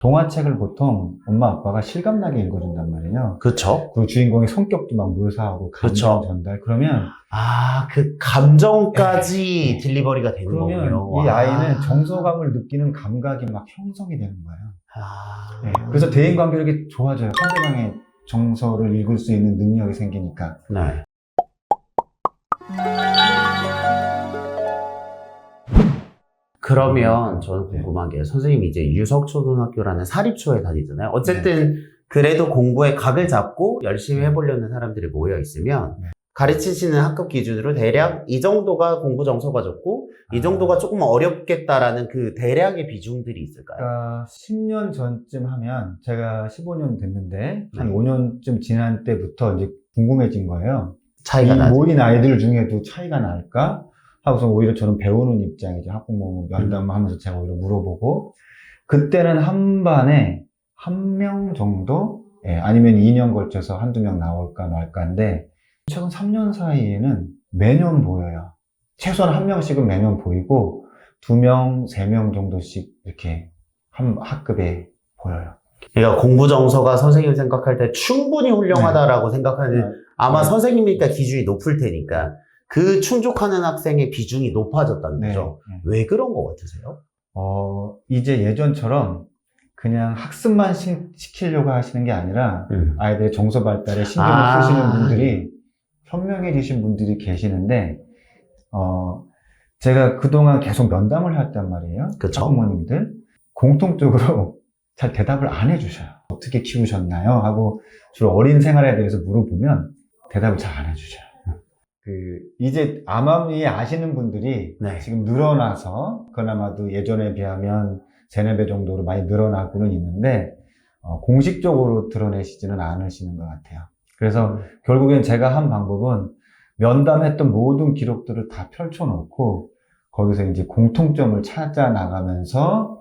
동화책을 보통 엄마 아빠가 실감나게 읽어준단 말이에요. 그쵸? 그리고 주인공의 성격도 막 묘사하고 감정 그쵸. 전달. 그러면 그 감정까지 딜리버리가 되는 그러면 거군요. 이 아이는 정서감을 느끼는 감각이 막 형성이 되는 거예요. 아. 네. 그래서 대인관계력이 좋아져요. 상대방의 정서를 읽을 수 있는 능력이 생기니까. 네. 그러면 저는 궁금한 게 선생님이 이제 유석초등학교라는 사립초에 다니잖아요. 어쨌든 그래도 공부에 각을 잡고 열심히 해보려는 사람들이 모여 있으면 가르치시는 학급 기준으로 대략 이 정도가 공부 정서가 좋고 이 정도가 조금 어렵겠다라는 그 대략의 비중들이 있을까요? 그러니까 10년 전쯤 하면 제가 15년 됐는데 한 네. 5년쯤 지난 때부터 이제 궁금해진 거예요. 차이가 이 나죠. 모인 아이들 중에도 차이가 날까? 하고서 오히려 저는 배우는 입장이죠. 학부모 면담하면서 제가 오히려 물어보고 그때는 한 반에 한 명 정도? 아니면 2년 걸쳐서 한두 명 나올까 말까인데 최근 3년 사이에는 매년 보여요. 최소한 한 명씩은 매년 보이고 2명, 3명 정도씩 이렇게 한 학급에 보여요. 그러니까 공부 정서가 선생님 생각할 때 충분히 훌륭하다라고 생각하는 아마 선생님이니까 기준이 높을 테니까 그 충족하는 학생의 비중이 높아졌다는 거죠. 왜 그런 것 같으세요? 이제 예전처럼 그냥 학습만 시키려고 하시는 게 아니라 아이들의 정서 발달에 신경을 쓰시는 분들이 현명해지신 분들이 계시는데 제가 그동안 계속 면담을 했단 말이에요. 그쵸? 학부모님들 공통적으로 잘 대답을 안 해주셔요. 어떻게 키우셨나요? 하고 주로 어린 생활에 대해서 물어보면 대답을 잘 안 해주셔요. 이제 암암리에 아시는 분들이 지금 늘어나서 그나마도 예전에 비하면 3, 4배 정도로 많이 늘어나고는 있는데 공식적으로 드러내시지는 않으시는 것 같아요. 그래서 결국엔 제가 한 방법은 면담했던 모든 기록들을 다 펼쳐놓고 거기서 이제 공통점을 찾아 나가면서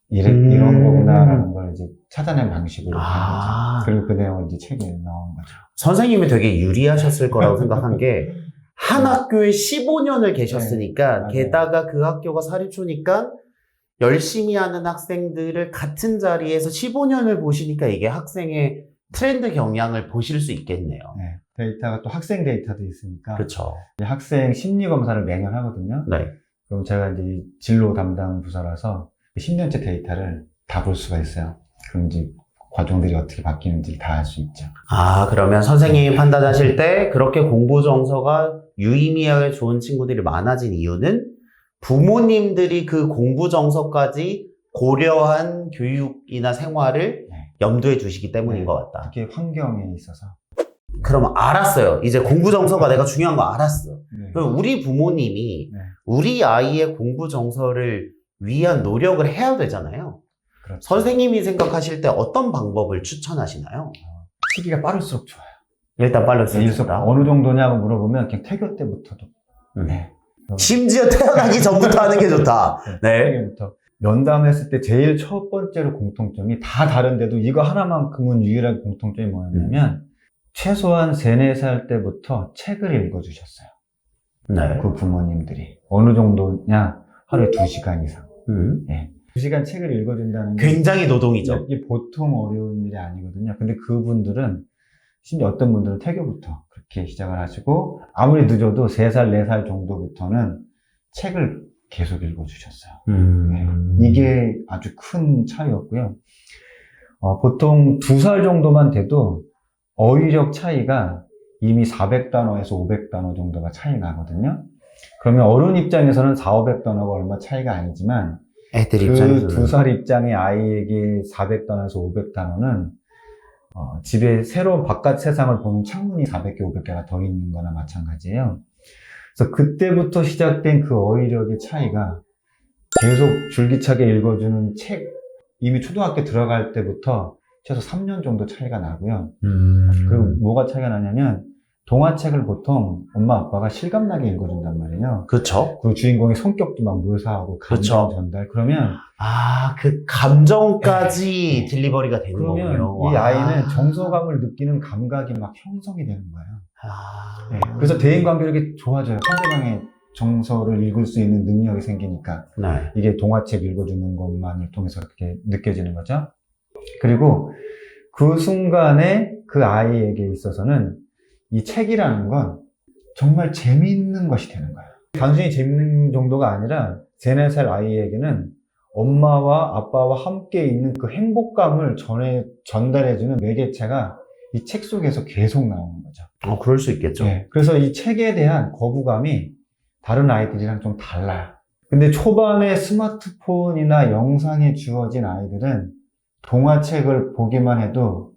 이런 거구나라는 걸 이제 찾아낸 방식으로 가는 거죠. 그리고 그 내용을 이제 책에 넣은 거죠. 선생님이 되게 유리하셨을 거라고 생각한 게 한 학교에 15년을 계셨으니까 게다가 그 학교가 사립초니까 열심히 하는 학생들을 같은 자리에서 15년을 보시니까 이게 학생의 트렌드 경향을 보실 수 있겠네요. 데이터가 또 학생 데이터도 있으니까 그렇죠. 학생 심리 검사를 매년 하거든요. 그럼 제가 이제 진로 담당 부서라서 10년째 데이터를 다 볼 수가 있어요. 그럼 이제 과정들이 어떻게 바뀌는지 다 알 수 있죠. 그러면 선생님이 판단하실 때 그렇게 공부 정서가 유의미하게 좋은 친구들이 많아진 이유는 부모님들이 그 공부 정서까지 고려한 교육이나 생활을 염두에 두시기 때문인 것 같다. 특히 환경에 있어서. 그러면 알았어요. 이제 공부 정서가 내가 중요한 거 알았어. 그럼 우리 부모님이 우리 아이의 공부 정서를 위한 노력을 해야 되잖아요. 그렇죠. 선생님이 생각하실 때 어떤 방법을 추천하시나요? 시기가 빠를수록 좋아요. 일단 빠를수록 좋다. 어느 정도냐고 물어보면 그냥 태교 때부터도. 심지어 태어나기 전부터 하는 게 좋다. 태교부터. 면담했을 때 제일 첫 번째로 공통점이 다 다른데도 이거 하나만큼은 유일한 공통점이 뭐였냐면 최소한 3, 4살 때부터 책을 읽어주셨어요. 그 부모님들이. 어느 정도냐? 하루에 2시간 이상. 2시간 책을 읽어준다는 게 굉장히 노동이죠. 이게 보통 어려운 일이 아니거든요. 근데 그분들은 심지어 어떤 분들은 태교부터 그렇게 시작을 하시고 아무리 늦어도 3살, 4살 정도부터는 책을 계속 읽어주셨어요. 이게 아주 큰 차이였고요. 보통 2살 정도만 돼도 어휘력 차이가 이미 400단어에서 500단어 정도가 차이 나거든요. 그러면 어른 입장에서는 400~500단어가 얼마 차이가 아니지만 애들 그 입장에서는 2살 입장의 아이에게 400단어에서 500단어는 집에 새로운 바깥 세상을 보는 창문이 400개, 500개가 더 있는 거나 마찬가지예요. 그래서 그때부터 시작된 그 어휘력의 차이가 계속 줄기차게 읽어주는 책, 이미 초등학교 들어갈 때부터 최소 3년 정도 차이가 나고요. 그리고 뭐가 차이가 나냐면 동화책을 보통 엄마 아빠가 실감나게 읽어준단 말이에요. 그렇죠. 그리고 주인공의 성격도 막 묘사하고 감정 전달. 그러면 그 감정까지 딜리버리가 되는 거군요. 그러면 이 아이는 정서감을 느끼는 감각이 막 형성이 되는 거예요. 그래서 대인관계력이 좋아져요. 상대방의 정서를 읽을 수 있는 능력이 생기니까 네. 이게 동화책 읽어주는 것만을 통해서 그렇게 느껴지는 거죠. 그리고 그 순간에 그 아이에게 있어서는 이 책이라는 건 정말 재미있는 것이 되는 거예요. 단순히 재밌는 정도가 아니라 3, 4살 아이에게는 엄마와 아빠와 함께 있는 그 행복감을 전달해주는 매개체가 이 책 속에서 계속 나오는 거죠. 그럴 수 있겠죠. 네, 그래서 이 책에 대한 거부감이 다른 아이들이랑 좀 달라요. 근데 초반에 스마트폰이나 영상이 주어진 아이들은 동화책을 보기만 해도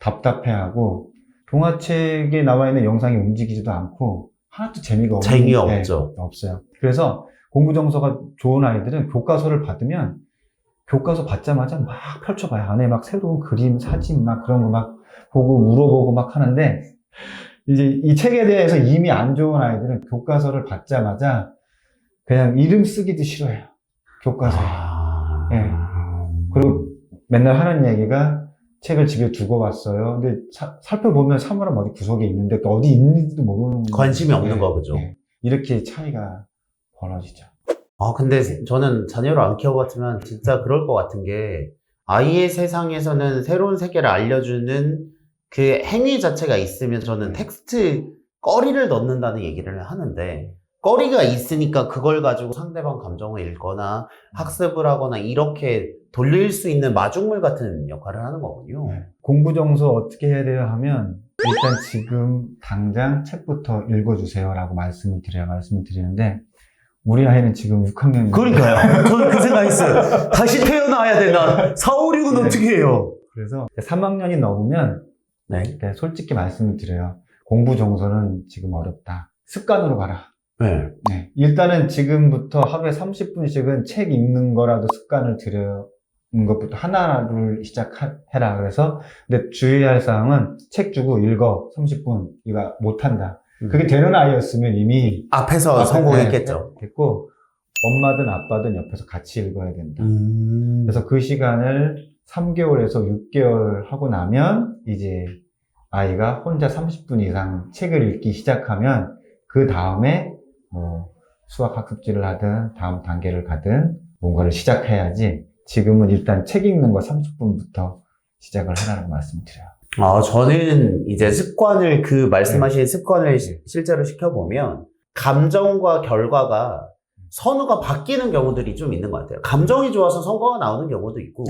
답답해하고 동화책에 나와 있는 영상이 움직이지도 않고 하나도 재미가 없는 재미가 없죠. 없어요. 그래서 공부 정서가 좋은 아이들은 교과서를 받으면 교과서 받자마자 막 펼쳐봐요. 안에 막 새로운 그림, 사진 막 그런 거 막 보고 물어보고 막 하는데 이제 이 책에 대해서 이미 안 좋은 아이들은 교과서를 받자마자 그냥 이름 쓰기도 싫어해요. 교과서에. 예. 그리고 맨날 하는 얘기가 책을 집에 두고 왔어요. 근데 살펴보면 사물함 어디 구석에 있는데 또 어디 있는지도 모르는 관심이 없는 거죠. 이렇게 차이가 벌어지죠. 근데 저는 자녀를 안 키워봤지만 진짜 그럴 것 같은 게 아이의 세상에서는 새로운 세계를 알려주는 그 행위 자체가 있으면 저는 텍스트 거리를 넣는다는 얘기를 하는데 거리가 있으니까 그걸 가지고 상대방 감정을 읽거나 학습을 하거나 이렇게 돌릴 수 있는 마중물 같은 역할을 하는 거군요. 공부 정서 어떻게 해야 돼요 하면 일단 지금 당장 책부터 읽어주세요 라고 말씀을 드리는데 우리 아이는 지금 6학년인데 그러니까요. 저는 그 생각했어요. 다시 태어나야 되나? 4, 5, 6은 어떻게 해요? 그래서 3학년이 넘으면 네. 솔직히 말씀을 드려요. 공부 정서는 지금 어렵다. 습관으로 가라. 네. 네. 일단은 지금부터 하루에 30분씩은 책 읽는 거라도 습관을 들여는 것부터 하나를 시작해라. 그래서 근데 주의할 사항은 책 주고 읽어 30분 이거 못한다. 그게 되는 아이였으면 이미 앞에서 성공했겠죠. 됐고 엄마든 아빠든 옆에서 같이 읽어야 된다. 그래서 그 시간을 3개월에서 6개월 하고 나면 이제 아이가 혼자 30분 이상 책을 읽기 시작하면 그 다음에 뭐 수학 학습지를 하든 다음 단계를 가든 뭔가를 시작해야지 지금은 일단 책 읽는 거 30분부터 시작을 하라고 말씀드려요. 저는 이제 습관을, 그 말씀하신 습관을 실제로 시켜보면, 감정과 결과가 선호가 바뀌는 경우들이 좀 있는 것 같아요. 감정이 좋아서 성과가 나오는 경우도 있고,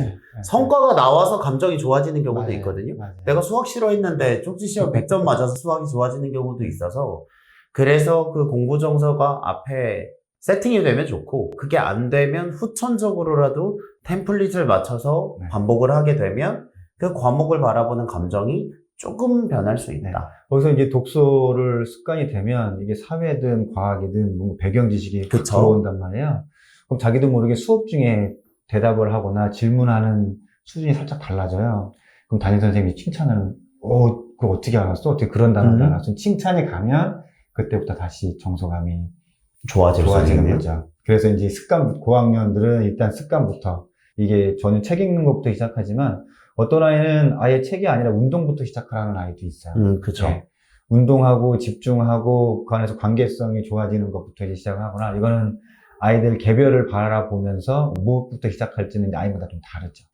성과가 나와서 감정이 좋아지는 경우도 맞아요. 있거든요. 맞아요. 내가 수학 싫어했는데 쪽지 시험 100점 맞아서 수학이 좋아지는 경우도 있어서, 그래서 그 공부 정서가 앞에 세팅이 되면 좋고, 그게 안 되면 후천적으로라도 템플릿을 맞춰서 반복을 하게 되면 그 과목을 바라보는 감정이 조금 변할 수 있다. 거기서 이제 독서를 습관이 되면 이게 사회든 과학이든 뭔가 배경 지식이 그쵸. 들어온단 말이에요. 그럼 자기도 모르게 수업 중에 대답을 하거나 질문하는 수준이 살짝 달라져요. 그럼 담임 선생님이 칭찬을, 그거 어떻게 알았어? 어떻게 그런 단어를 알았어? 칭찬이 가면 그때부터 다시 정서감이 좋아지는 거죠. 그래서 이제 고학년들은 일단 습관부터 이게 저는 책 읽는 것부터 시작하지만 어떤 아이는 아예 책이 아니라 운동부터 시작하는 아이도 있어요. 그쵸. 네. 운동하고 집중하고 그 안에서 관계성이 좋아지는 것부터 이제 시작을 하거나 이거는 아이들 개별을 바라보면서 무엇부터 시작할지는 아이마다 좀 다르죠.